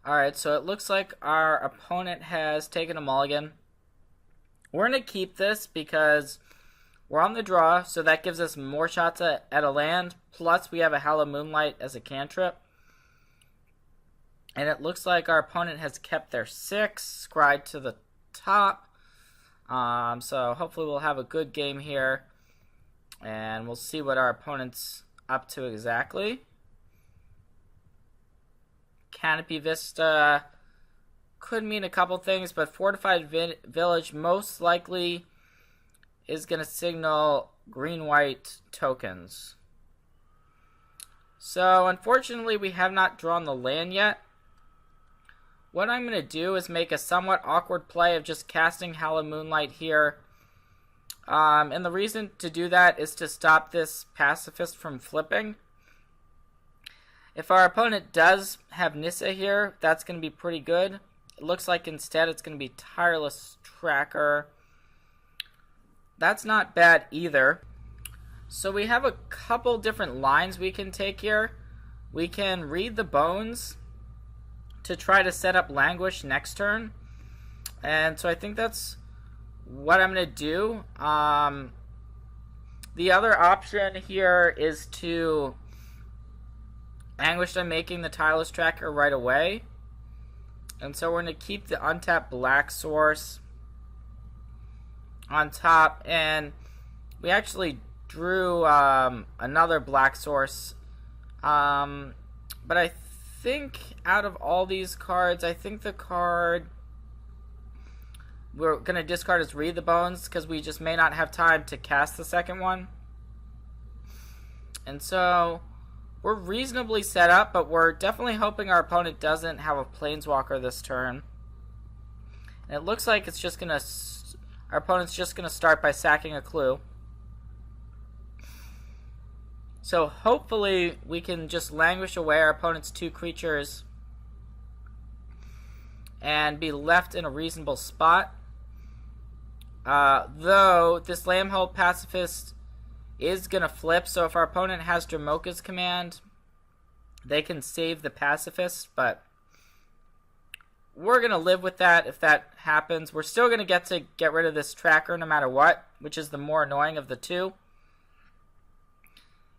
Alright, so it looks like our opponent has taken a mulligan. We're going to keep this because we're on the draw, so that gives us more shots at a land. Plus, we have a Hallowed Moonlight as a cantrip. And it looks like our opponent has kept their 6, scryed to the top. So hopefully we'll have a good game here. And we'll see what our opponent's up to exactly. Canopy Vista could mean a couple things, but Fortified Village most likely is going to signal green-white tokens. So unfortunately we have not drawn the land yet. What I'm going to do is make a somewhat awkward play of just casting Hallowed Moonlight here. And the reason to do that is to stop this pacifist from flipping. If our opponent does have Nissa here, that's going to be pretty good. It looks like instead it's going to be Tireless Tracker. That's not bad either. So we have a couple different lines we can take here. We can read the bones to try to set up Languish next turn. And so I think that's what I'm going to do. The other option here is to Anguish on making the Tireless Tracker right away. And so we're going to keep the untapped black source on top. And we actually drew another black source. But I think out of all these cards, I think the card we're going to discard is Read the Bones, because we just may not have time to cast the second one. And so we're reasonably set up, but we're definitely hoping our opponent doesn't have a Planeswalker this turn. And it looks like it's just going to... our opponent's just going to start by sacking a Clue. So hopefully we can just languish away our opponent's 2 creatures and be left in a reasonable spot. Though this Lambhold Pacifist is going to flip, so if our opponent has Dramoka's Command, they can save the Pacifist, but we're going to live with that if that happens. We're still going to get rid of this tracker no matter what, which is the more annoying of the 2.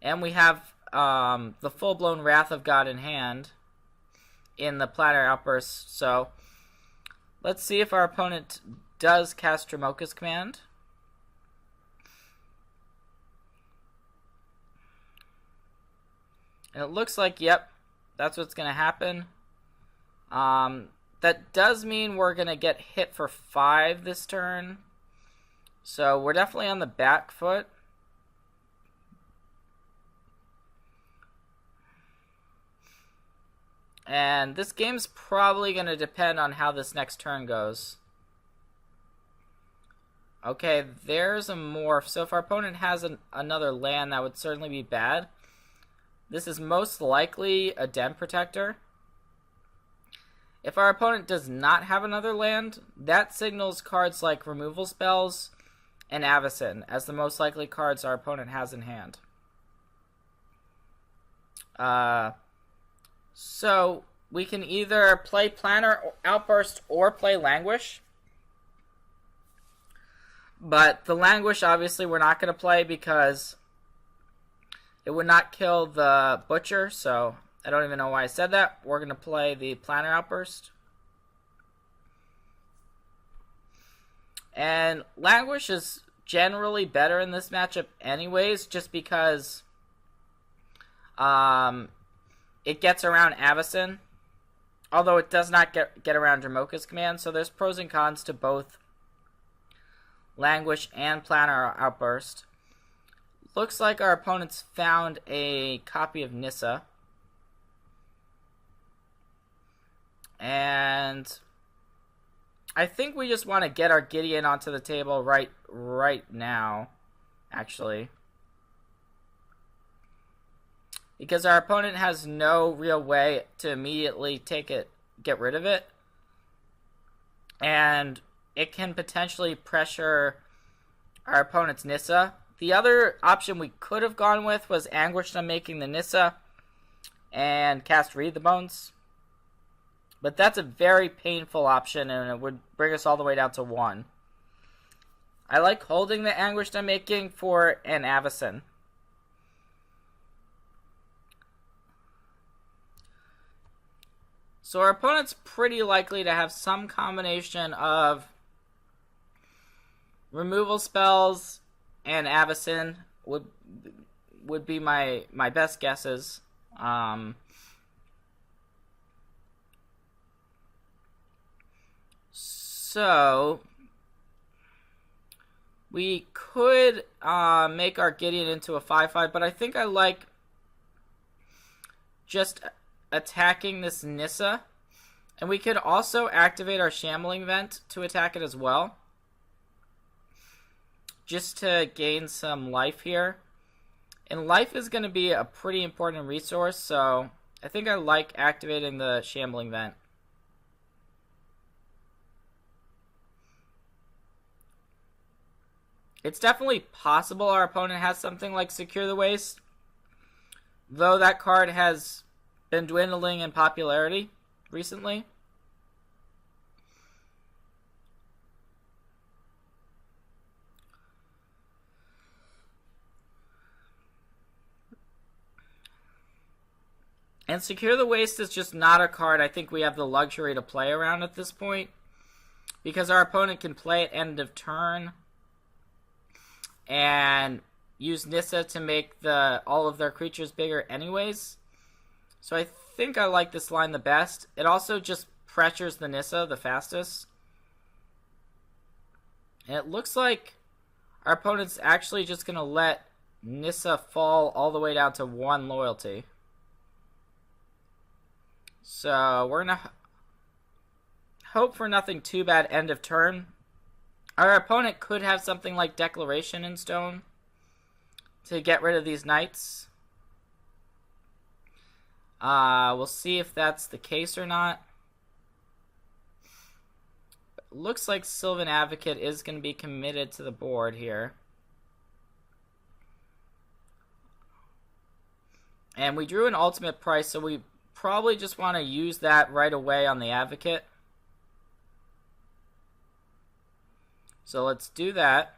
And we have the full-blown Wrath of God in hand in the Planetary Outburst. So let's see if our opponent does cast Dramoka's Command. And it looks like, yep, that's what's going to happen. That does mean we're going to get hit for 5 this turn. So we're definitely on the back foot. And this game's probably going to depend on how this next turn goes. Okay, there's a morph. So if our opponent has another land, that would certainly be bad. This is most likely a Den Protector. If our opponent does not have another land, that signals cards like Removal Spells and Avacyn as the most likely cards our opponent has in hand. So we can either play Planetary Outburst or play Languish. But the Languish, obviously, we're not going to play because it would not kill the Butcher, so I don't even know why I said that. We're going to play the Planetary Outburst. And Languish is generally better in this matchup anyways, just because it gets around Avacyn, although it does not get around Dramoka's Command, so there's pros and cons to both Languish and Planetary Outburst. Looks like our opponent's found a copy of Nissa. And I think we just want to get our Gideon onto the table right now, actually. Because our opponent has no real way to immediately get rid of it. And it can potentially pressure our opponent's Nissa. The other option we could have gone with was Anguished on making the Nissa and cast Read the Bones. But that's a very painful option, and it would bring us all the way down to 1. I like holding the Anguished Unmaking for an Avacyn. So our opponent's pretty likely to have some combination of removal spells and Avacyn would be my best guesses. So we could make our Gideon into a 5/5, but I think I like just attacking this Nissa. And we could also activate our Shambling Vent to attack it as well, just to gain some life here. And life is going to be a pretty important resource, so I think I like activating the Shambling Vent. It's definitely possible our opponent has something like Secure the Waste, though that card has been dwindling in popularity recently. And Secure the Waste is just not a card I think we have the luxury to play around at this point, because our opponent can play at end of turn and use Nissa to make all of their creatures bigger anyways. So I think I like this line the best. It also just pressures the Nissa the fastest. And it looks like our opponent's actually just going to let Nissa fall all the way down to 1 loyalty. So we're going to hope for nothing too bad end of turn. Our opponent could have something like Declaration in Stone to get rid of these knights. We'll see if that's the case or not. But looks like Sylvan Advocate is going to be committed to the board here. And we drew an ultimate price, so we probably just want to use that right away on the Advocate. So let's do that.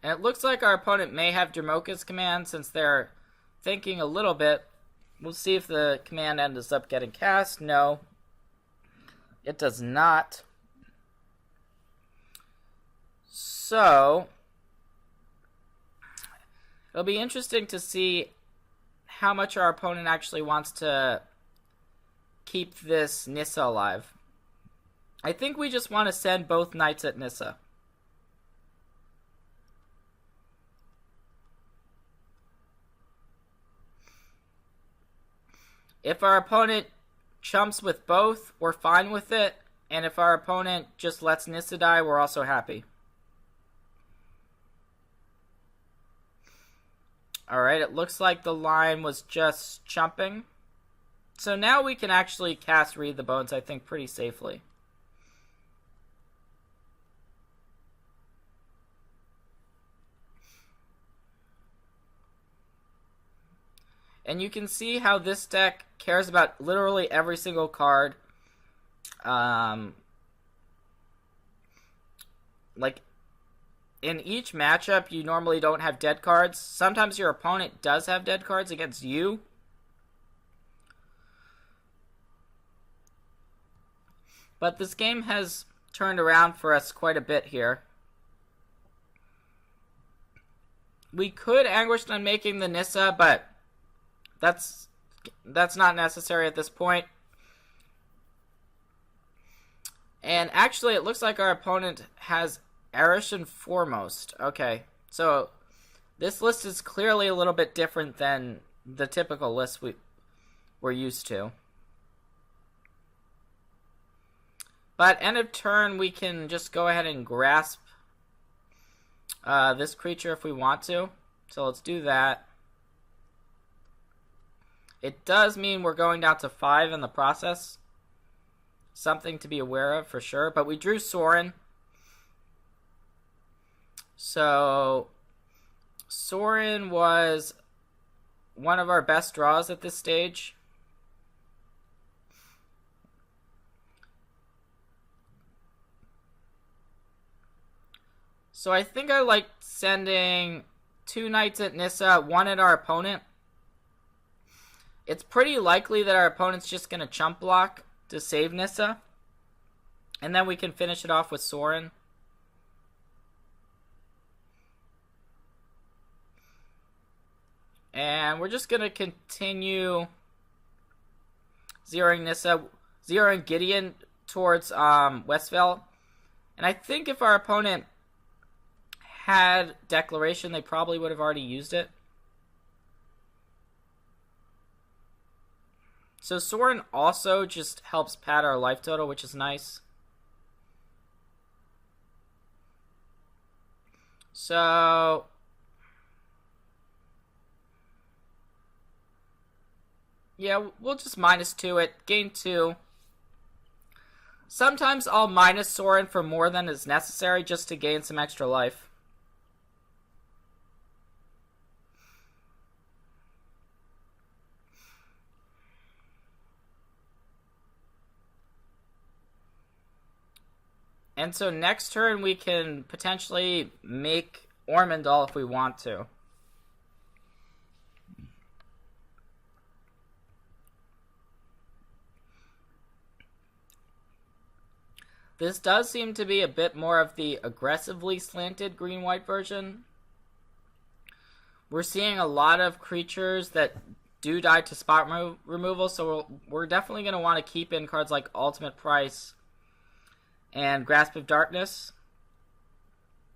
And it looks like our opponent may have Dramoka's command since they're thinking a little bit. We'll see if the command ends up getting cast. No, it does not. So it'll be interesting to see how much our opponent actually wants to keep this Nissa alive. I think we just want to send both knights at Nissa. If our opponent chumps with both, we're fine with it. And if our opponent just lets Nissa die, we're also happy. Alright, it looks like the line was just chumping. So now we can actually cast Read the Bones, I think, pretty safely. And you can see how this deck cares about literally every single card. Like, in each matchup, you normally don't have dead cards. Sometimes your opponent does have dead cards against you. But this game has turned around for us quite a bit here. We could Anguished Unmaking the Nissa, but that's not necessary at this point. And actually, it looks like our opponent has Erishan Foremost. Okay, so this list is clearly a little bit different than the typical list we're used to. But end of turn, we can just go ahead and grasp this creature if we want to. So let's do that. It does mean we're going down to 5 in the process. Something to be aware of for sure. But we drew Sorin. So Sorin was one of our best draws at this stage. So I think I like sending 2 knights at Nissa, 1 at our opponent. It's pretty likely that our opponent's just going to chump block to save Nissa. And then we can finish it off with Sorin. And we're just going to continue zeroing Nissa, zeroing Gideon towards Westvale. And I think if our opponent had Declaration, they probably would have already used it. So Sorin also just helps pad our life total, which is nice. So yeah, we'll just -2 it, gain 2. Sometimes I'll minus Sorin for more than is necessary just to gain some extra life. And so next turn we can potentially make Ormondal if we want to. This does seem to be a bit more of the aggressively slanted green-white version. We're seeing a lot of creatures that do die to spot removal, so we're definitely going to want to keep in cards like Ultimate Price and Grasp of Darkness.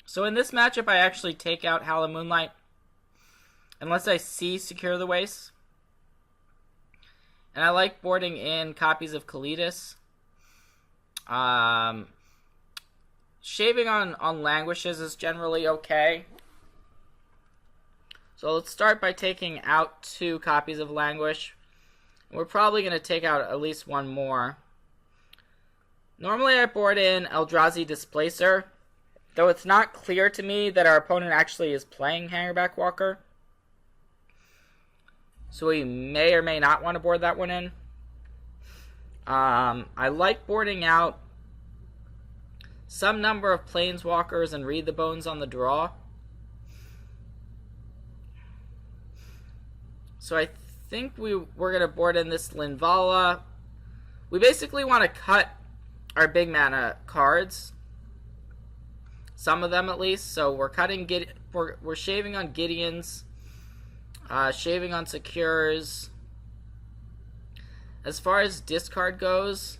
So in this matchup, I actually take out Hallowed Moonlight unless I see Secure the Waste. And I like boarding in copies of Kalidas. Shaving on Languishes is generally okay. So let's start by taking out 2 copies of Languish. We're probably going to take out at least 1 more. Normally I board in Eldrazi Displacer, though it's not clear to me that our opponent actually is playing Hangerback Walker. So we may or may not want to board that one in. I like boarding out some number of Planeswalkers and Read the Bones on the draw. So I think we're going to board in this Linvala. We basically want to cut our big mana cards. Some of them at least. So we're cutting, we're shaving on Gideons, shaving on Secures. As far as discard goes,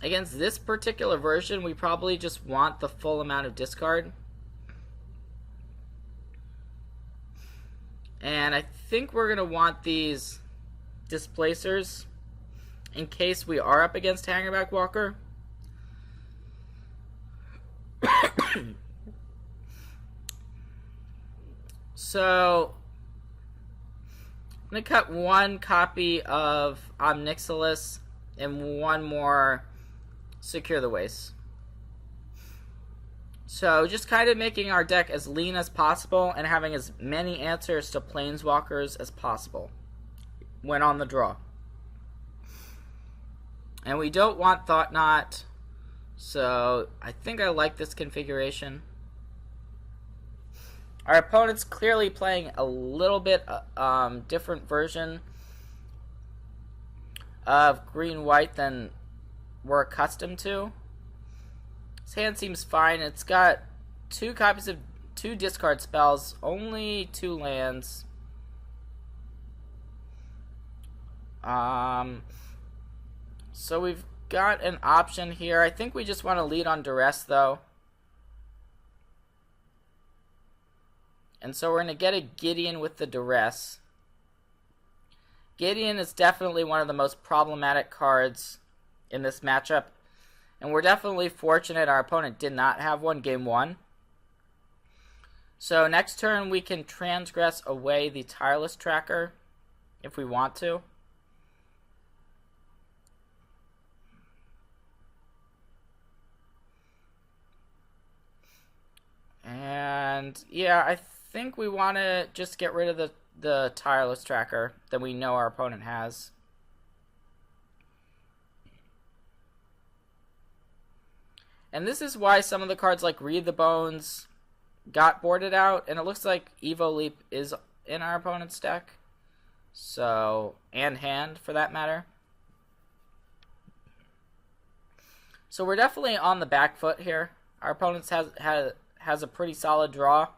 against this particular version, we probably just want the full amount of discard. And I think we're going to want these Displacers in case we are up against Hangerback Walker. So I'm going to cut 1 copy of Omnixilis and 1 more Secure the Waste. So just kind of making our deck as lean as possible and having as many answers to Planeswalkers as possible when on the draw. And we don't want Thought Knot, so I think I like this configuration. Our opponent's clearly playing a little bit different version of green-white than we're accustomed to. His hand seems fine. It's got 2 copies of 2 discard spells, only 2 lands. So we've got an option here. I think we just want to lead on Duress, though. And so we're going to get a Gideon with the Duress. Gideon is definitely one of the most problematic cards in this matchup. And we're definitely fortunate our opponent did not have one game 1. So next turn we can transgress away the Tireless Tracker if we want to. And yeah, I think we want to just get rid of the tireless tracker that we know our opponent has. And this is why some of the cards like Read the Bones got boarded out, and it looks like Evo Leap is in our opponent's deck. So, and hand for that matter. So we're definitely on the back foot here. Our opponent has a pretty solid draw.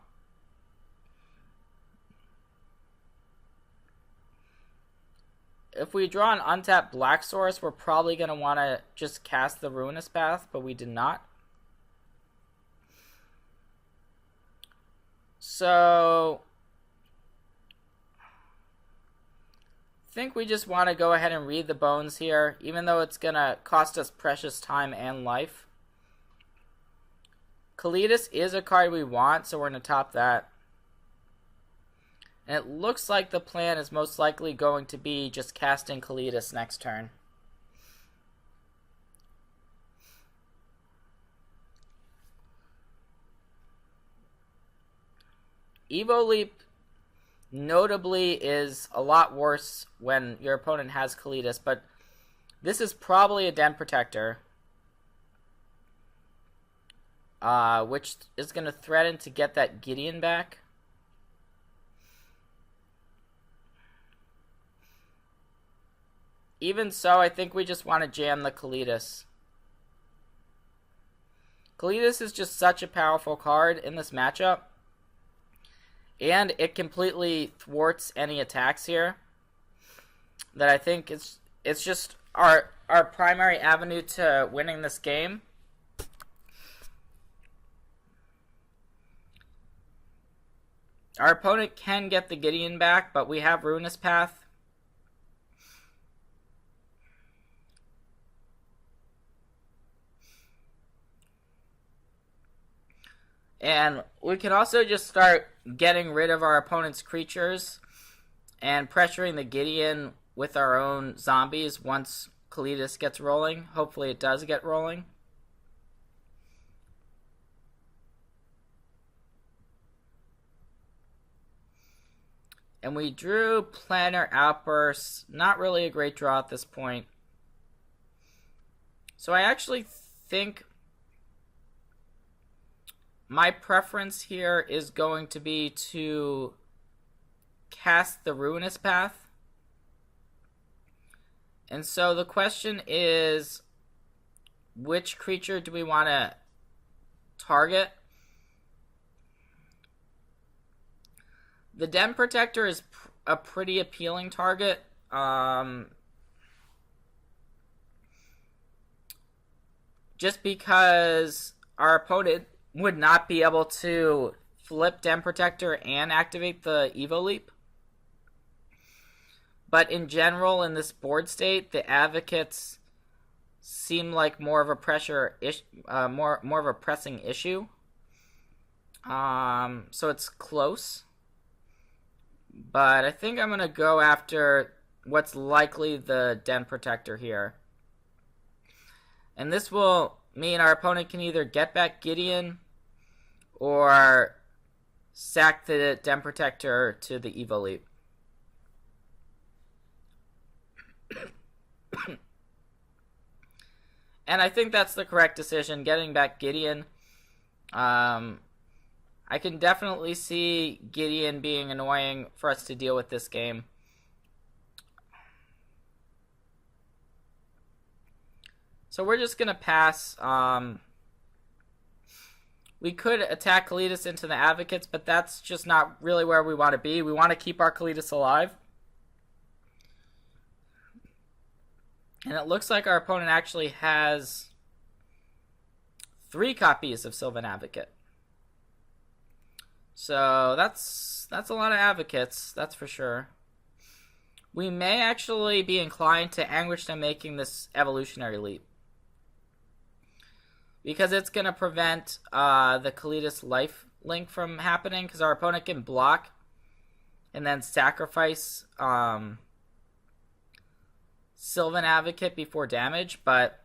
If we draw an untapped Black Source, we're probably going to want to just cast the Ruinous Path, but we did not. So, I think we just want to go ahead and Read the Bones here, even though it's going to cost us precious time and life. Kalidas is a card we want, so we're going to top that. And it looks like the plan is most likely going to be just casting Kalidas next turn. Evo Leap notably is a lot worse when your opponent has Kalidas, but this is probably a Den Protector, which is going to threaten to get that Gideon back. Even so, I think we just want to jam the Kalidas. Kalidas is just such a powerful card in this matchup. And it completely thwarts any attacks here. That I think it's just our primary avenue to winning this game. Our opponent can get the Gideon back, but we have Ruinous Path. And we can also just start getting rid of our opponent's creatures and pressuring the Gideon with our own zombies once Kalidas gets rolling. Hopefully it does get rolling. And we drew Planar Outbursts. Not really a great draw at this point. So I actually think my preference here is going to be to cast the Ruinous Path. And so the question is, which creature do we want to target? The Den Protector is a pretty appealing target. Just because our opponent would not be able to flip Den Protector and activate the Evo Leap. But in general, in this board state, the Advocates seem like more of a more of a pressing issue. So it's close. But I think I'm going to go after what's likely the Den Protector here. And this will mean our opponent can either get back Gideon or sack the Den Protector to the Evo Leap. And I think that's the correct decision, getting back Gideon. I can definitely see Gideon being annoying for us to deal with this game. So we're just going to pass. We could attack Kalidas into the Advocates, but that's just not really where we want to be. We want to keep our Kalidas alive. And it looks like our opponent actually has 3 copies of Sylvan Advocate. So that's a lot of Advocates, that's for sure. We may actually be inclined to Anguish Them making this Evolutionary Leap, because it's going to prevent the Kalidas life link from happening, because our opponent can block and then sacrifice Sylvan Advocate before damage, but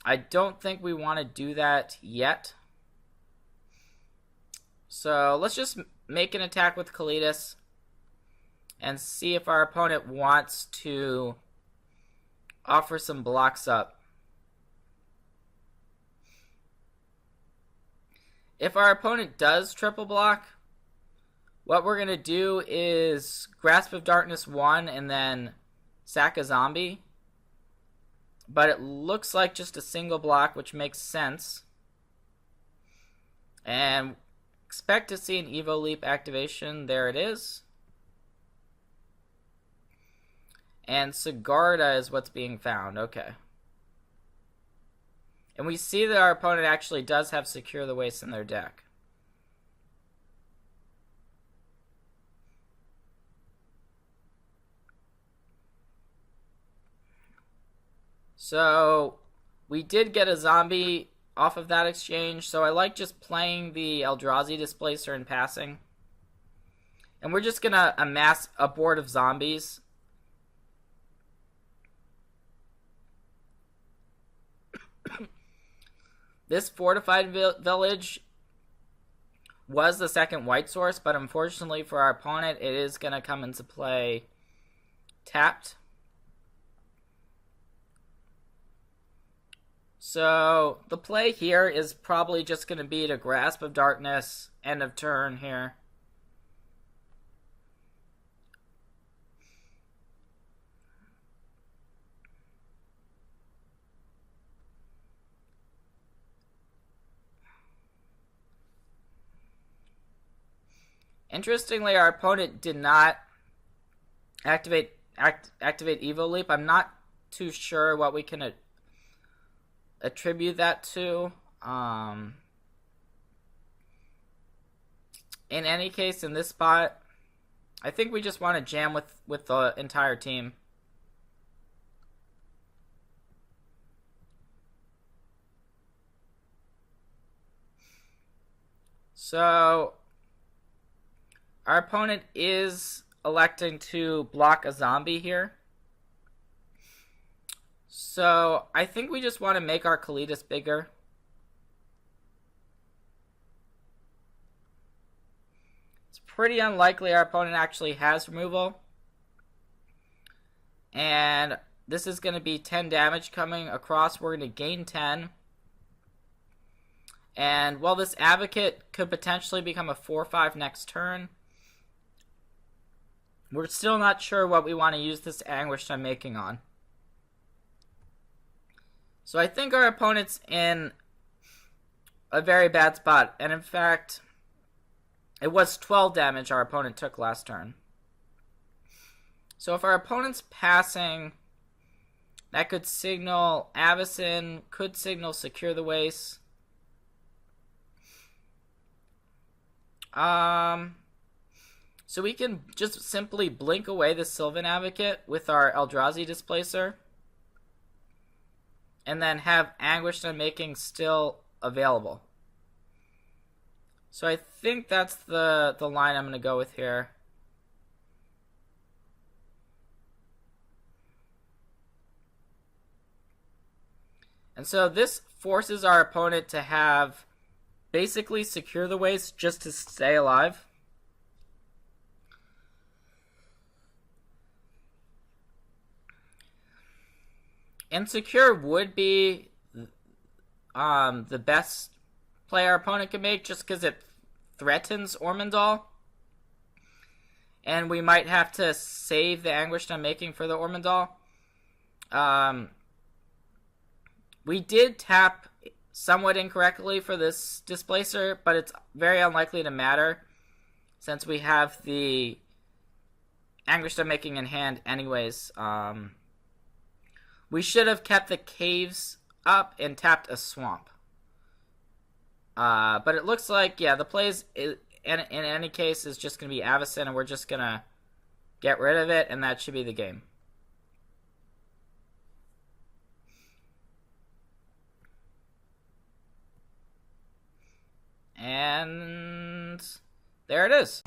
I don't think we want to do that yet. So let's just make an attack with Kalidas and see if our opponent wants to offer some blocks up. If our opponent does triple block, what we're going to do is Grasp of Darkness 1 and then sack a zombie. But it looks like just a single block, which makes sense. And expect to see an Evo Leap activation. There it is. And Sigarda is what's being found. Okay. And we see that our opponent actually does have Secure the Waste in their deck. So, we did get a zombie off of that exchange, so I like just playing the Eldrazi Displacer and passing. And we're just going to amass a board of zombies. This fortified village was the second white source, but unfortunately for our opponent, it is going to come into play tapped. So the play here is probably just going to be to Grasp of Darkness, end of turn here. Interestingly, our opponent did not activate Evo Leap. I'm not too sure what we can attribute that to. In any case, in this spot, I think we just want to jam with the entire team. So our opponent is electing to block a zombie here. So I think we just want to make our Kalidas bigger. It's pretty unlikely our opponent actually has removal. And this is going to be 10 damage coming across. We're going to gain 10. And while this Advocate could potentially become a 4/5 next turn, we're still not sure what we want to use this Anguished Unmaking on. So I think our opponent's in a very bad spot. And in fact, it was 12 damage our opponent took last turn. So if our opponent's passing, that could signal Avacyn, could signal Secure the Waste. So we can just simply blink away the Sylvan Advocate with our Eldrazi Displacer. And then have Anguished Unmaking still available. So I think that's the line I'm going to go with here. And so this forces our opponent to have basically Secure the Waste just to stay alive. Insecure would be the best play our opponent can make just because it threatens Ormondal. And we might have to save the Anguished Unmaking for the Ormondal. We did tap somewhat incorrectly for this Displacer, but it's very unlikely to matter since we have the Anguished Unmaking in hand anyways. We should have kept the Caves up and tapped a Swamp. But it looks like, yeah, the plays in any case is just going to be Avacyn, and we're just going to get rid of it, and that should be the game. And there it is.